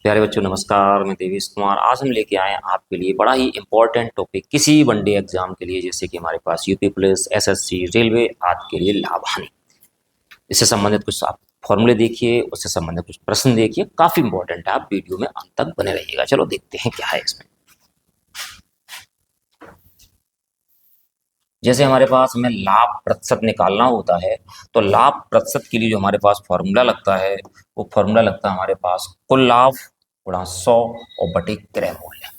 प्यारे बच्चों नमस्कार। मैं देवेश कुमार। आज हम लेके आए हैं आपके लिए बड़ा ही इंपॉर्टेंट टॉपिक किसी वनडे एग्जाम के लिए, जैसे कि हमारे पास यूपी पुलिस, एसएससी, रेलवे आदि के लिए लाभ हानि। इससे संबंधित कुछ आप फॉर्मूले देखिए, उससे संबंधित कुछ प्रश्न देखिए, काफी इंपॉर्टेंट है। आप वीडियो में अंत तक बने रहिएगा। चलो देखते हैं क्या है इसमें। जैसे हमारे पास हमें लाभ प्रतिशत निकालना होता है, तो लाभ प्रतिशत के लिए जो हमारे पास फॉर्मूला लगता है, वो फॉर्मूला लगता है हमारे पास कुल लाभ गुणा 100 और बटे क्रय मूल्य।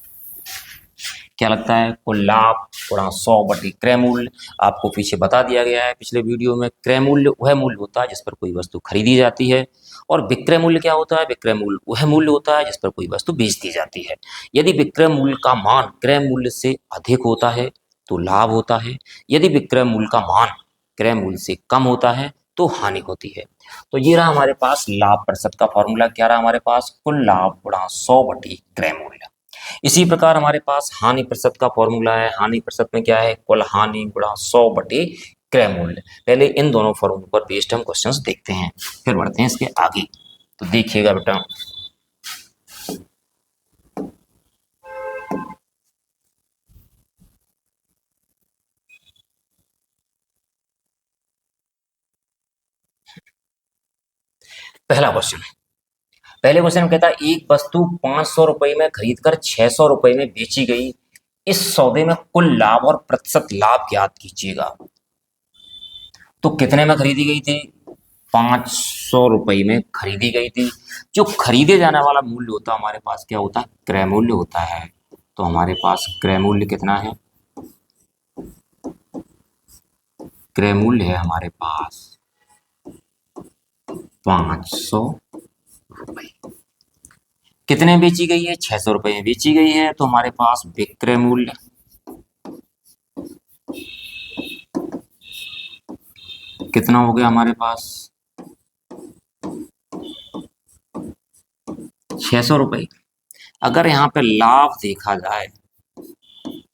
क्या लगता है? कुल लाभ गुणा 100 बटे क्रय मूल्य। आपको पीछे बता दिया गया है पिछले वीडियो में, क्रय मूल्य वह मूल्य होता है जिस पर कोई वस्तु खरीदी जाती है, और विक्रय मूल्य क्या होता है? विक्रय मूल्य वह मूल्य होता है जिस पर कोई वस्तु बेच दी जाती है। यदि विक्रय मूल्य का मान क्रय मूल्य से अधिक होता है तो लाभ होता है, यदि विक्रय मूल्य का मान क्रय मूल्य से कम होता है तो हानि होती है। तो ये रहा हमारे पास लाभ प्रतिशत का फॉर्मूला। क्या रहा हमारे पास? कुल लाभ गुणा 100 बटे क्रय मूल्य। इसी प्रकार हमारे पास हानि प्रतिशत का फॉर्मूला है। हानि प्रतिशत में क्या है? कुल हानि गुणा 100 बटे क्रय मूल्य। पहले इन दोनों फॉर्मूलों पर बेस्ड हम क्वेश्चंस देखते हैं, फिर बढ़ते हैं इसके आगे। तो देखिएगा बेटा, पहला क्वेश्चन। पहले क्वेश्चन में कहता है एक वस्तु 500 रुपए में खरीदकर 600 रुपए में बेची गई। इस सौदे में कुल लाभ और प्रतिशत लाभ ज्ञात कीजिएगा। तो कितने में खरीदी गई थी? 500 रुपए में खरीदी गई थी। जो खरीदे जाने वाला मूल्य होता है हमारे पास क्या होता है? क्रय मूल्य होता है। तो हमारे पास क्रय मूल्य कितना है? क्रय मूल्य है हमारे पास 500 रुपए। कितने में बेची गई है? 600 रुपए में बेची गई है। तो हमारे पास विक्रय मूल्य कितना हो गया हमारे पास? 600 रुपए। अगर यहाँ पे लाभ देखा जाए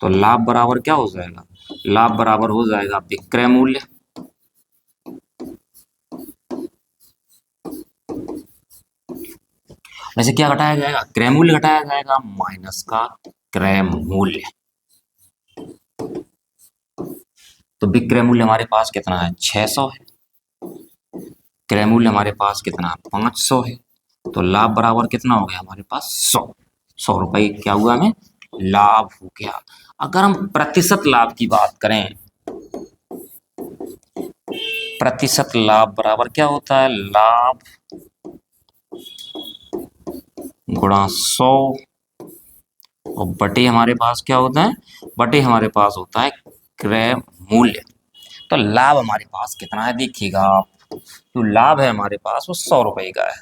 तो लाभ बराबर क्या हो जाएगा? लाभ बराबर हो जाएगा विक्रय मूल्य वैसे क्या घटाया जाएगा? क्रय मूल्य घटाया जाएगा माइनस का क्रय मूल्य। तो विक्रय मूल्य हमारे पास कितना है? 600 है। क्रय मूल्य हमारे पास कितना है? 500 है। तो लाभ बराबर कितना हो गया हमारे पास? 100 रुपए क्या हुआ? हमें लाभ हो गया। अगर हम प्रतिशत लाभ की बात करें, प्रतिशत लाभ बराबर क्या होता है? लाभ गुणा 100 और बटे हमारे पास क्या होता है? बटे हमारे पास होता है क्रय मूल्य। तो लाभ हमारे पास कितना है देखिएगा आप। तो लाभ है हमारे पास वो 100 रुपए का है।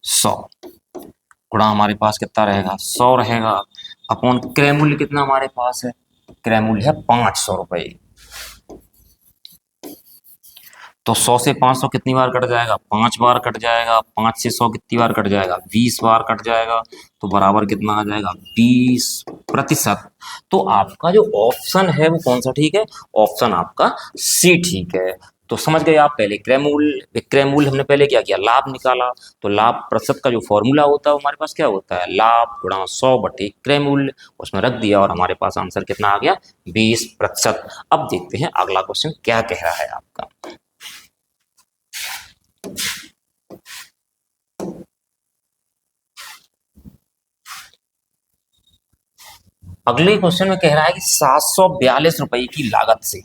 100 गुणा हमारे पास कितना रहेगा? 100 रहेगा अपॉन क्रय मूल्य कितना हमारे पास है? क्रय मूल्य है 500 रुपए। तो 100 से 500 कितनी बार कट जाएगा? 5 बार कट जाएगा। 5 से 100 कितनी बार कट जाएगा? 20 बार कट जाएगा। तो बराबर कितना आ जाएगा? 20%। तो आपका जो ऑप्शन है वो कौन सा ठीक है? ऑप्शन आपका सी ठीक है। तो समझ गए आप। पहले क्रय मूल्य विक्रय मूल्य हमने पहले क्या किया? लाभ निकाला। तो लाभ प्रतिशत का जो फॉर्मूला होता है वो हमारे पास क्या होता है? लाभ गुणा 100 बटे क्रय मूल्य। उसमें रख दिया और हमारे पास आंसर कितना आ गया? 20%। अब देखते हैं अगला क्वेश्चन क्या कह रहा है आपका। अगले क्वेश्चन में कह रहा है कि 742 रुपए की लागत से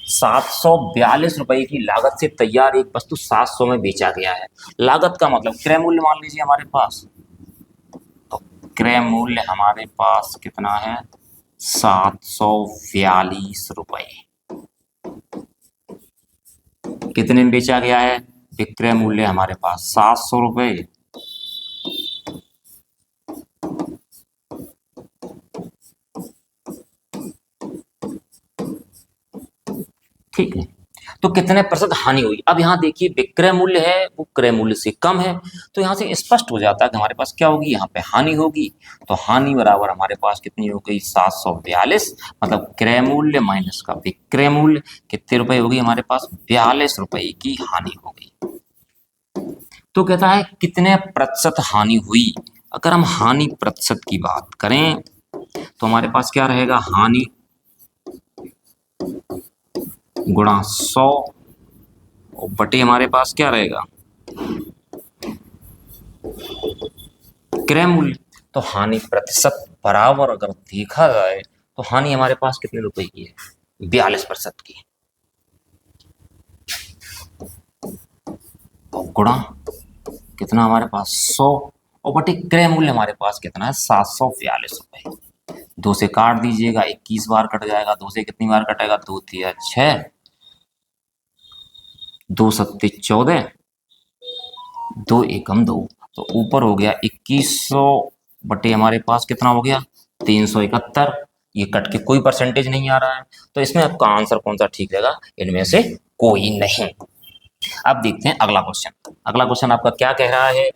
742 रुपए की लागत से तैयार एक वस्तु 700 में बेचा गया है। लागत का मतलब क्रय मूल्य मान लीजिए हमारे पास। तो क्रय मूल्य हमारे पास कितना है? 742 रुपए। कितने में बेचा गया है? विक्रय मूल्य हमारे पास 700 रुपए। ठीक है। तो कितने प्रतिशत हानि हुई? अब यहाँ देखिए विक्रय मूल्य है वो क्रय मूल्य से कम है, तो यहाँ से स्पष्ट हो जाता है कि हमारे पास क्या होगी? यहाँ पे हानि होगी। तो हानि बराबर हमारे पास कितनी हो गई? 742 मतलब क्रय मूल्य माइनस का विक्रय मूल्य। कितने रुपए हो गई हमारे पास? 42 रुपए की हानि हो गई। तो कहता है कितने प्रतिशत हानि हुई। अगर हम हानि प्रतिशत की बात करें तो हमारे पास क्या रहेगा, हानि गुणा 100 और बटे हमारे पास क्या रहेगा, क्रय मूल्य। तो हानि प्रतिशत बराबर अगर देखा जाए तो हानि हमारे पास कितने रुपए की है, 42% की। तो गुणा कितना हमारे पास 100 और बटे क्रय मूल्य हमारे पास कितना है, 742 रुपए। 2 से काट दीजिएगा, 21 बार कट जाएगा। 2 से कितनी बार कटेगा, 2 तिया 6, 2 सत्ते 14, 2 एकम 2। तो ऊपर हो गया 2100 बटे हमारे पास कितना हो गया, 371। ये कट के कोई परसेंटेज नहीं आ रहा है, तो इसमें आपका आंसर कौन सा ठीक रहेगा, इनमें से कोई नहीं। अब देखते हैं अगला क्वेश्चन। अगला क्वेश्चन आपका क्या कह रहा है,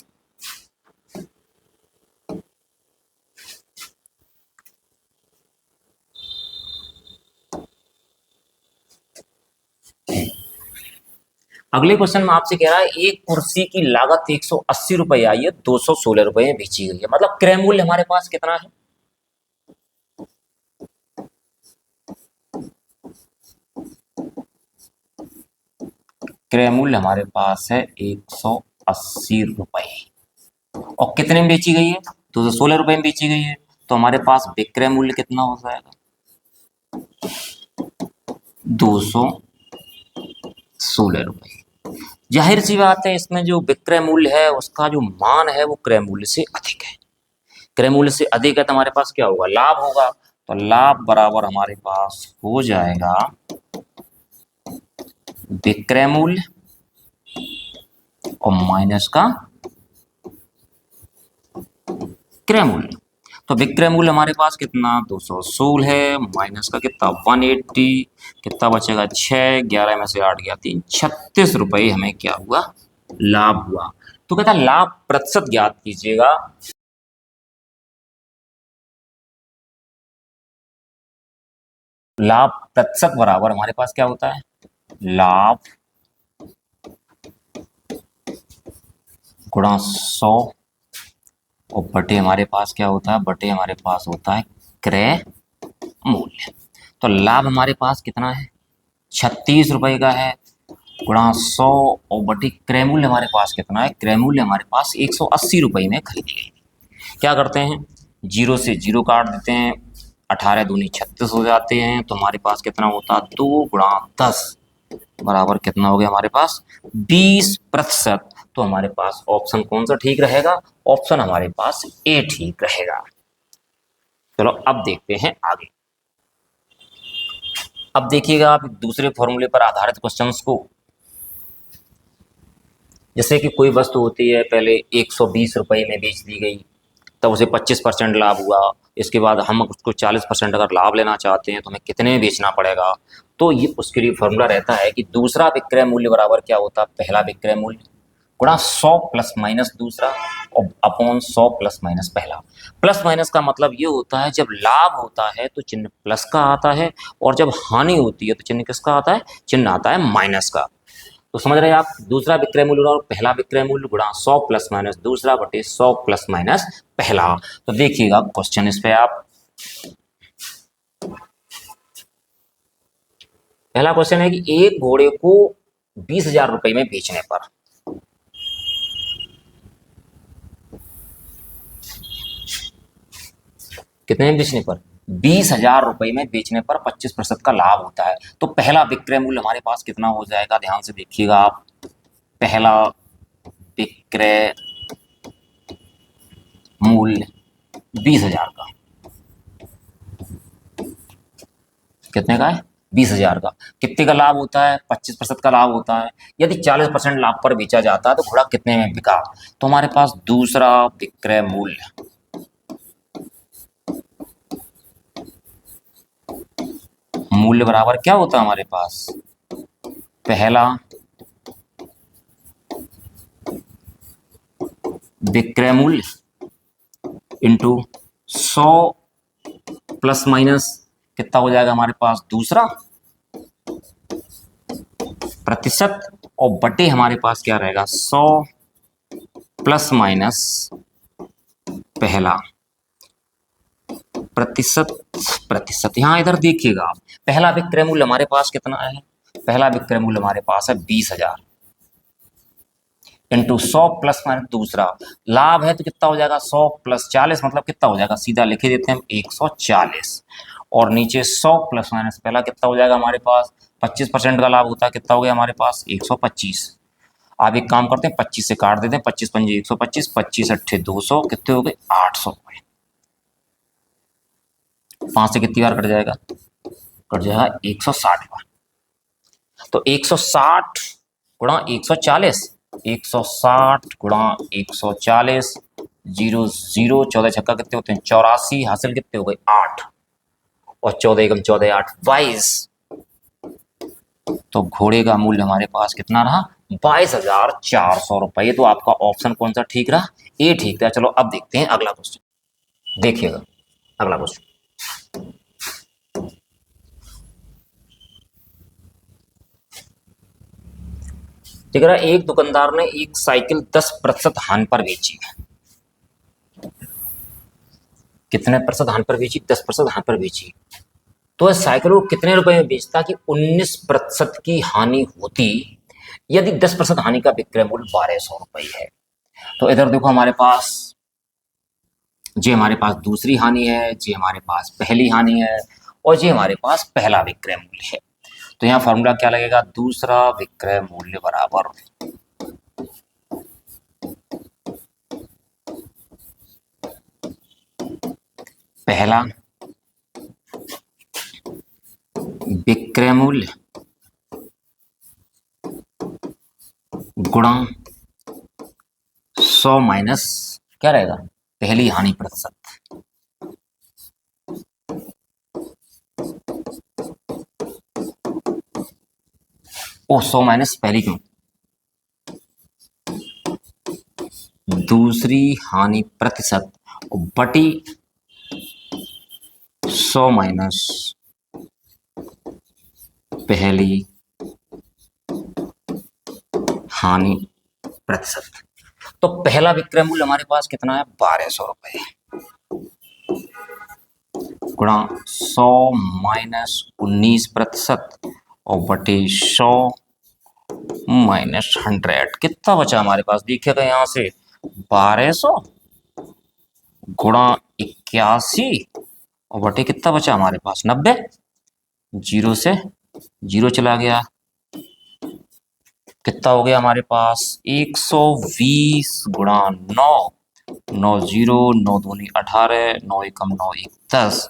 अगले क्वेश्चन में आपसे कह रहा है एक कुर्सी की लागत 180 रुपए आई है, 216 रुपए में बेची गई है। मतलब क्रय मूल्य हमारे पास कितना है, क्रय मूल्य हमारे पास है 180 रुपए और कितने में बेची गई है, 216 रुपए में बेची गई है। तो हमारे पास विक्रय मूल्य कितना हो जाएगा, 216 रुपए। जाहिर सी बात है, इसमें जो विक्रय मूल्य है उसका जो मान है वो क्रय मूल्य से अधिक है। क्रय मूल्य से अधिक है तो हमारे पास क्या होगा, लाभ होगा। तो लाभ बराबर हमारे पास हो जाएगा विक्रय मूल्य और माइनस का क्रय मूल्य। तो विक्रय मूल्य हमारे पास कितना 216 है, माइनस का कितना 180, कितना बचेगा 6, 11 में से 8 गया 3, 36 रुपए हमें क्या हुआ, लाभ हुआ। तो कहता लाभ प्रतिशत ज्ञात कीजिएगा। लाभ प्रतिशत बराबर हमारे पास क्या होता है, लाभ गुणा 100 और बटे हमारे पास क्या होता है, बटे हमारे पास होता है क्रय मूल्य। तो लाभ हमारे पास कितना है, 36 रुपए का है, गुणा 100 और बटे क्रय मूल्य हमारे पास कितना है, क्रय मूल्य हमारे पास 180 रुपए में खरीदी गई। क्या करते हैं, 0 से 0 काट देते हैं, 18 दूनी 36 हो जाते हैं। तो हमारे पास कितना होता है, 2 गुणा 10 बराबर कितना हो गया हमारे पास 20%। तो हमारे पास ऑप्शन कौन सा ठीक रहेगा, ऑप्शन हमारे पास ए ठीक रहेगा। चलो अब देखते हैं आगे। अब देखिएगा आप दूसरे फॉर्मूले पर आधारित क्वेश्चंस को। जैसे कि कोई वस्तु होती है, पहले 120 रुपए में बेच दी गई, तब उसे 25% लाभ हुआ। इसके बाद हम उसको 40% अगर लाभ लेना चाहते हैं तो हमें कितने में बेचना पड़ेगा। तो ये उसके लिए फॉर्मूला रहता है कि दूसरा विक्रय मूल्य बराबर क्या होता है, पहला विक्रय मूल्य गुणा 100 प्लस माइनस दूसरा और अपॉन 100 प्लस माइनस पहला। प्लस माइनस का मतलब ये होता है जब लाभ होता है तो चिन्ह प्लस का आता है, और जब हानि होती है तो चिन्ह किसका आता है, चिन्ह आता है माइनस का। तो समझ रहे हैं आप, दूसरा विक्रय मूल्य और पहला विक्रय मूल्य गुणा 100 प्लस माइनस दूसरा बटे 100 प्लस माइनस पहला। तो देखिएगा क्वेश्चन इस पे आप, पहला क्वेश्चन है कि एक घोड़े को 20,000 रुपए में बेचने पर कितने में बेचने पर 20,000 रुपए में बेचने पर 25% का लाभ होता है। तो पहला विक्रय मूल्य हमारे पास कितना हो जाएगा, ध्यान से देखिएगा आप, पहला विक्रय मूल्य 20,000 का, कितने का है 20,000 का। कितने का लाभ होता है, 25% का लाभ होता है। यदि 40% लाभ पर बेचा जाता है तो घोड़ा कितने में बिका। तो हमारे पास दूसरा विक्रय मूल्य मूल्य बराबर क्या होता है हमारे पास, पहला विक्रय मूल्य इंटू 100 प्लस माइनस कितना हो जाएगा हमारे पास, दूसरा प्रतिशत और बटे हमारे पास क्या रहेगा 100 प्लस माइनस पहला प्रतिशत प्रतिशत। यहां इधर देखिएगा आप, पहला विक्रय मूल्य हमारे पास कितना है? पहला विक्रय मूल्य हमारे पास है 20,000 इंटू 100 प्लस माइनस दूसरा लाभ है तो कितना हो जाएगा? 100 प्लस 40 मतलब कितना हो जाएगा? सीधा लिख देते हैं हम 140। और नीचे 100 प्लस माइनस पहला कितना हो जाएगा हमारे पास? 25% का लाभ होता है, कितना हो गया हमारे पास? 125। आप एक काम करते हैं, 25 से काट देते हैं, 25 पंजे 125, 25 अट्ठे 200, कितने हो गए? 800 रुपये। 5 से कितनी बार कट जाएगा? कट जाएगा 160 बार। तो 160 गुणा 140, 160 गुणा 140, 0 0 14 छक्का कितने होते हैं? 84। हासिल कितने हो गए? 8। और 14 एकम 14 8 22। तो घोड़े का मूल्य हमारे पास कितना रहा? 22,400 रुपये। तो आपका ऑप्शन कौन सा ठीक रहा? ए ठीक था। चलो अब देखते हैं अगला क्वेश्चन। देखिएगा अगला क्वेश्चन। देख रहा, एक दुकानदार ने एक साइकिल 10% हानि पर बेची। कितने प्रतिशत हानि पर बेची? 10% हानि पर बेची। तो इस साइकिल को कितने रुपए में बेचता कि 19% की हानि होती यदि 10% हानि का विक्रय मूल्य 1200 रुपये है? तो इधर देखो हमारे पास जी हमारे पास दूसरी हानि है, जी हमारे पास पहली हानि है, और जी हमारे पास पहला विक्रय मूल्य है। तो यहाँ फॉर्मूला क्या लगेगा? दूसरा विक्रय मूल्य बराबर पहला विक्रय मूल्य गुणा 100 माइनस क्या रहेगा? पहली हानि प्रतिशत। ओ 100 माइनस पहली क्यों? दूसरी हानि प्रतिशत बटी 100 माइनस पहली हानि प्रतिशत। तो पहला विक्रय मूल्य हमारे पास कितना है? 1200 रुपये गुणा 100 माइनस 19% और बटे 100 माइनस 100। कितना बचा हमारे पास? देखिएगा यहां से 1200 गुणा 81 और बटे कितना बचा हमारे पास? 90। 0 से 0 चला गया, कितना हो गया हमारे पास? 120 गुणा 9, 9 0 9 दूनी 18, 9 एकम 9 1 10,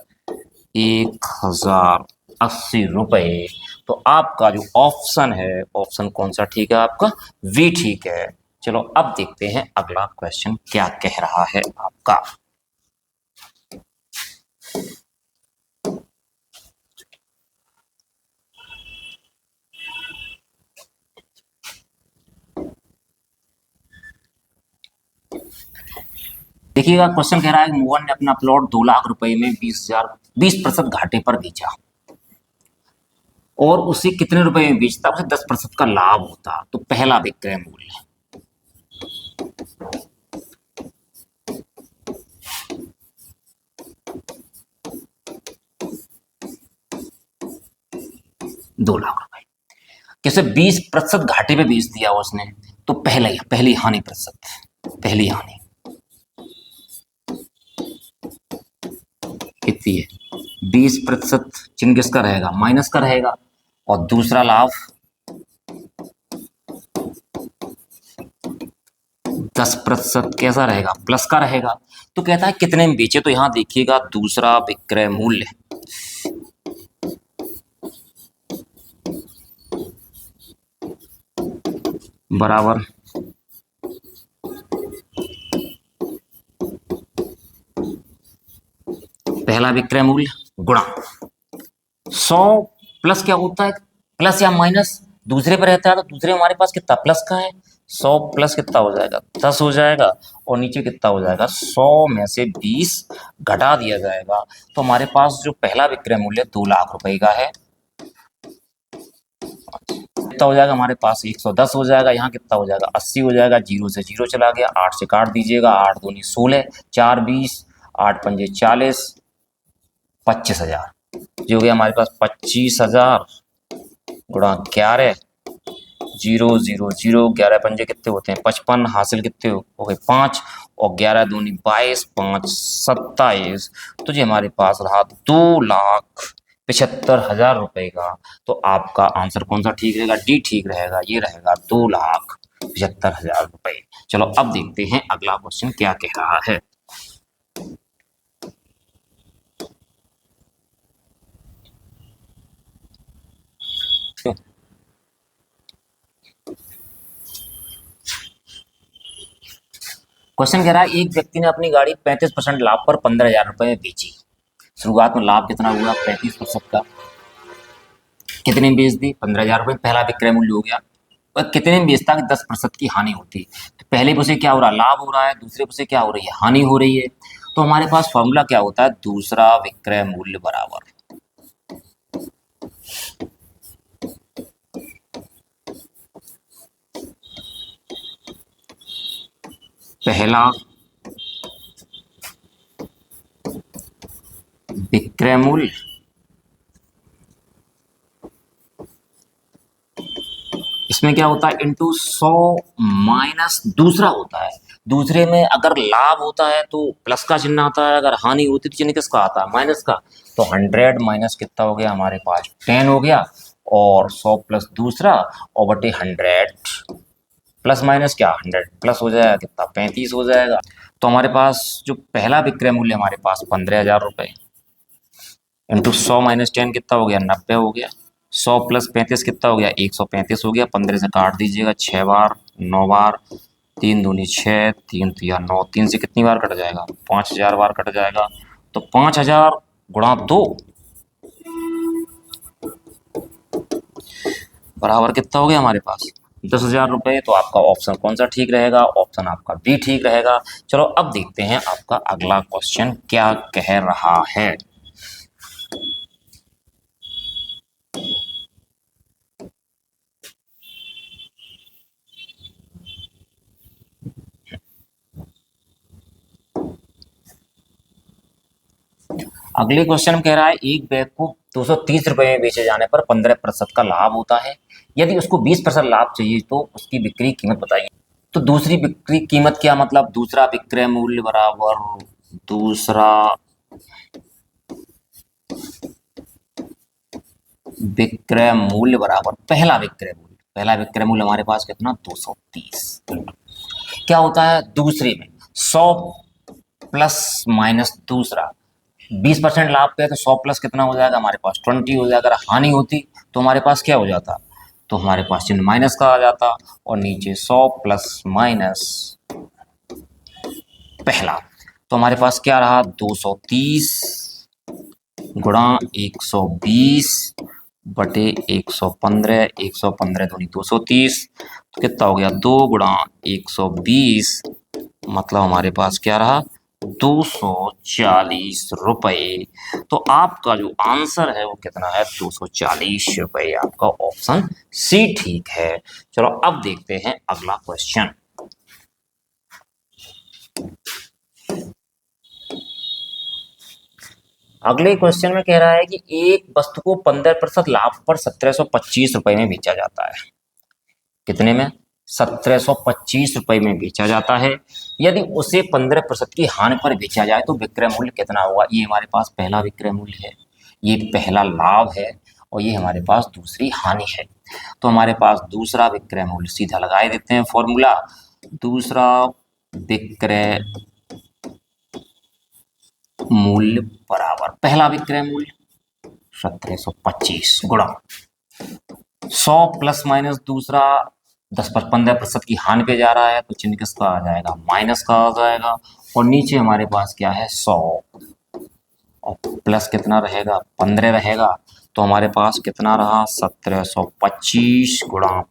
1080 रुपये। तो आपका जो ऑप्शन है, ऑप्शन कौन सा ठीक है आपका? वी ठीक है। चलो अब देखते हैं अगला क्वेश्चन क्या कह रहा है आपका। देखिएगा क्वेश्चन कह रहा है मोहन ने अपना प्लॉट 2 लाख रुपए में 20% घाटे पर बेचा और उसे कितने रुपए में बेचता? उसे 10% का लाभ होता। तो पहला विक्रय मूल्य दो लाख रुपए, कैसे 20% घाटे पे बेच दिया उसने, तो पहली हानि प्रतिशत, पहली हानि कितनी है? 20% चिन्ह किसका रहेगा? माइनस का रहेगा। और दूसरा लाभ 10% कैसा रहेगा? प्लस का रहेगा। तो कहता है कितने में बेचे? तो यहां देखिएगा दूसरा विक्रय मूल्य बराबर पहला विक्रय मूल्य गुणा 100 प्लस क्या होता है? प्लस या माइनस दूसरे पर रहता है, तो दूसरे हमारे पास कितना प्लस का है? 100 प्लस कितना हो जाएगा? 10 हो जाएगा। और नीचे कितना हो जाएगा? 100 में से 20 घटा दिया जाएगा। तो हमारे पास जो पहला विक्रय मूल्य 2 लाख रुपए का है, कितना हो जाएगा हमारे पास 110 हो जाएगा। यहाँ कितना हो जाएगा 80 हो जाएगा। जीरो से जीरो चला गया, 8 से काट दीजिएगा, 8 दूनी 16, 4 20, 8 पंजे 40, 25,000। जो हो गया हमारे पास 25,000 गुणा 11, 0 0 0, 11 पंजे कितने होते हैं 55, हासिल कितने हो गए 5, और 11 दूनी 22, 5 27। तो जी हमारे पास रहा 2,75,000 रुपए का। तो आपका आंसर कौन सा ठीक रहेगा? डी ठीक रहेगा, ये रहेगा 2,75,000 रुपए। चलो अब देखते हैं अगला क्वेश्चन क्या कह रहा है। क्वेश्चन कह रहा है एक व्यक्ति ने अपनी गाड़ी 35% लाभ पर 15,000 रुपए में बेची। शुरुआत में लाभ कितना हुआ 35% का। कितने में बेच दी 15,000 रुपए, पहला विक्रय मूल्य हो गया। और कितने में बेचता कि 10% की हानि होती। तो पहले उसे क्या हो रहा है लाभ हो रहा है, दूसरे उसे क्या हो रही है हानि हो रही है। तो हमारे पास फॉर्मूला क्या होता है दूसरा विक्रय मूल्य बराबर पहला विक्रय मूल्य इसमें क्या होता है इंटू 100 माइनस दूसरा होता है। दूसरे में अगर लाभ होता है तो प्लस का चिन्ह आता है, अगर हानि होती है तो चिन्ह किसका आता है माइनस का। तो 100 माइनस कितना हो गया हमारे पास 10 हो गया, और 100 प्लस दूसरा और बटे 100 प्लस माइनस क्या 100 प्लस हो जाएगा कितना 35 हो जाएगा। तो हमारे पास जो पहला विक्रय मूल्य हमारे पास 15,000 रुपए इंटू 100 माइनस 10 कितना हो गया 90 हो गया। 100 प्लस 35 कितना हो गया 135 हो गया। 15 से काट दीजिएगा 6 बार 9 बार, 3 दूनी 6, 3 तिया 9, 3 से कितनी बार कट जाएगा 5,000 बार कट जाएगा। तो 5,000 गुणा 2 बराबर कितना हो गया हमारे पास 10,000 रुपए। तो आपका ऑप्शन कौन सा ठीक रहेगा? ऑप्शन आपका बी ठीक रहेगा। चलो अब देखते हैं आपका अगला क्वेश्चन क्या कह रहा है। अगले क्वेश्चन में कह रहा है एक बैग को 230 रुपए में बेचे जाने पर 15% का लाभ होता है। यदि उसको 20% लाभ चाहिए तो उसकी बिक्री कीमत बताइए। तो दूसरी बिक्री कीमत क्या मतलब दूसरा विक्रय मूल्य बराबर दूसरा विक्रय मूल्य बराबर पहला विक्रय मूल्य। पहला विक्रय मूल्य हमारे पास कितना 230। क्या होता है दूसरे में 100 प्लस माइनस दूसरा 20% लाभ पे है तो 100 प्लस कितना हो जाएगा हमारे पास 20 हो जाएगा। अगर हानि होती तो हमारे पास क्या हो जाता तो हमारे पास चिन्ह माइनस का आ जाता, और नीचे 100 प्लस माइनस पहला। तो हमारे पास क्या रहा 230 गुणा 120 बटे 115, 115 दूनी 230, तो कितना हो गया 2 गुणा 120, मतलब हमारे पास क्या रहा 240 रुपए। तो आपका जो आंसर है वो कितना है 240 रुपए। आपका ऑप्शन सी ठीक है। चलो अब देखते हैं अगला क्वेश्चन। अगले क्वेश्चन में कह रहा है कि एक वस्तु को 15% लाभ पर 1725 रुपए में बेचा जाता है। कितने में 1725 रुपए में बेचा जाता है। यदि उसे 15% की हानि पर बेचा जाए तो विक्रय मूल्य कितना होगा। ये हमारे पास पहला विक्रय मूल्य है, ये पहला लाभ है, और ये हमारे पास दूसरी हानि है। तो हमारे पास दूसरा विक्रय मूल्य सीधा लगा देते हैं फॉर्मूला। दूसरा विक्रय मूल्य बराबर पहला विक्रय मूल्य 1725 गुणा 100 प्लस माइनस दूसरा 10-15% की हानि पे जा रहा है तो चिन्ह किसका आ जाएगा माइनस का आ जाएगा। और नीचे हमारे पास क्या है 100 और प्लस कितना रहेगा 15 रहेगा। तो हमारे पास कितना रहा 1725 गुणा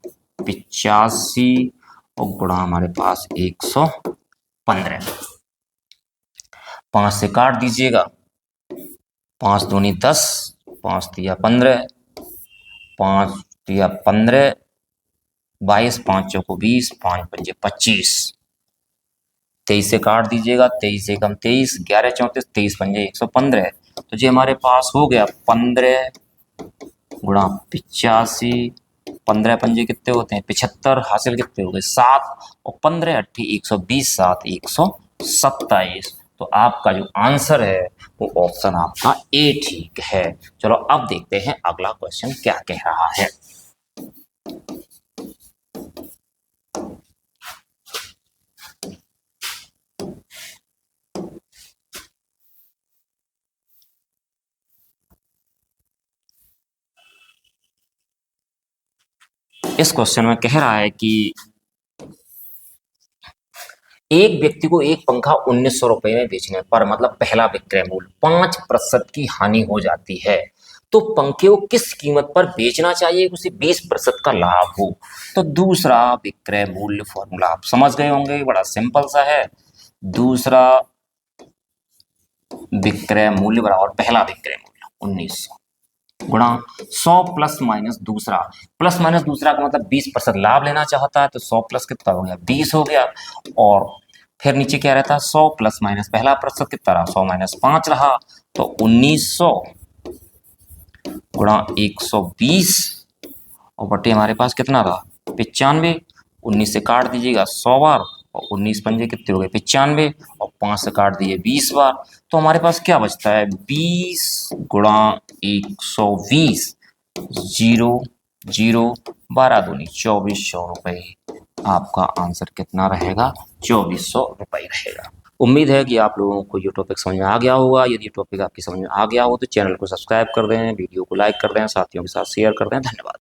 85 और गुणा हमारे पास 115। 5 से काट दीजिएगा 5 दूनी 10, 5 तिया 15, 5 तिया 15, 22 5 चौको 20, 5 पंजे 25, 23 से काट दीजिएगा, 23 एकम 23, 11 34, 23 पंजे 115। तो जी हमारे पास हो गया 15 गुणा 85, 15 पंजे कितने होते हैं 75, हासिल कितने हो गए 7, और 15 अट्ठी 120, 7 127। तो आपका जो आंसर है वो ऑप्शन आपका ए ठीक है। चलो अब देखते हैं अगला क्वेश्चन क्या कह रहा है। इस क्वेश्चन में कह रहा है कि एक व्यक्ति को एक पंखा 1900 रुपए में बेचने पर, मतलब पहला विक्रय मूल्य 5% की हानि हो जाती है, तो पंखे को किस कीमत पर बेचना चाहिए उसे 20% का लाभ हो। तो दूसरा विक्रय मूल्य फॉर्मूला आप समझ गए होंगे, बड़ा सिंपल सा है। दूसरा विक्रय मूल्य बराबर पहला विक्रय मूल्य 1900 गुणा 100 प्लस माइनस दूसरा का मतलब 20% लाभ लेना चाहता है, तो 100 प्लस कितना हो गया 20 हो गया। और फिर नीचे क्या रहता है 100 प्लस माइनस पहला प्रतिशत कितना रहा 100 माइनस 5 रहा, तो 1900 गुणा 120, और बटे हमारे पास कितना रहा 95। 19 से काट दीजिएगा 100 बार, और 19 पंजे कितने हो गए 95, और 5 से काट दिए 20 बार। तो हमारे पास क्या बचता है 20 गुणा 120, 0 0, 12 दूनी 2400 रुपये। आपका आंसर कितना रहेगा 2400 रुपये रहेगा। उम्मीद है कि आप लोगों को ये टॉपिक समझ में आ गया होगा। यदि टॉपिक आपकी समझ में आ गया हो तो चैनल को सब्सक्राइब कर दें, वीडियो को लाइक कर दें, साथियों के साथ शेयर कर दें। धन्यवाद।